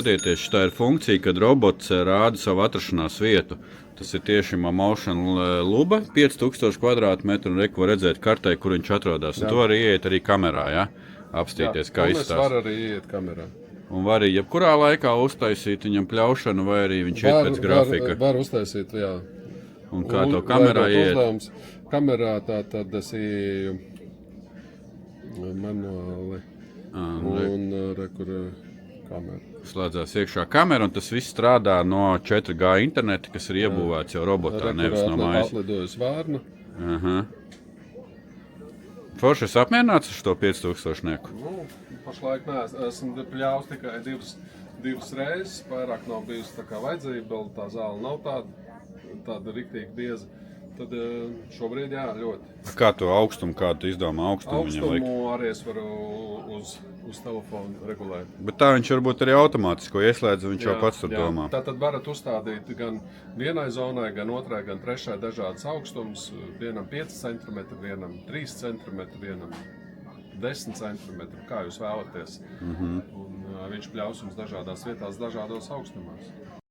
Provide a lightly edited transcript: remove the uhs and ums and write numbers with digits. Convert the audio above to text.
Skatieties, šitā ir funkcija, kad robots rāda savu atrašanās vietu. Tas ir tieši motion luba, 5000 kvadrātmetru, un reku var redzēt kartē, kur viņš atrodas. To arī ieiet arī kamerā, ja? Apstīties, kā izstāsta. Var arī ieiet kamerā. Un var arī jebkurā laikā uztaisīt viņam pļaušanu, vai arī viņš iet pēc grafika. Var uztaisīt, jā. Un kā to kamerā ieiet? Uzdevums. Kamerā tad es ieeju manuāli. Un kur kamera. Slēdzās iekšā kamera, un tas viss strādā no 4G interneta, kas ir iebūvēts jau robotā, nevis no mājas. Atlidojas vārna. Forši, es apmierināts ar šo 5000. Pašlaik esmu pļāvis tikai divas reizes, vairāk nav bijusi tā kā vajadzība, vēl tā zāle nav tāda riktīgi bieza. Tad šobrīd jā, ļoti. Kā to augstumu, kādu tu izdomā augstumu viņam likt? Augstumu arī es varu uz telefonu regulēt. Bet tā viņš varbūt arī automātisko ieslēdz, viņš jau pats tur domā. Tātad varat uzstādīt gan vienai zonai, gan otrai, gan trešai dažādas augstums. Vienam 5 cm, vienam 3 cm, vienam 10 cm, kā jūs vēlaties. Un viņš pļaus jums dažādās vietās, dažādos augstumos.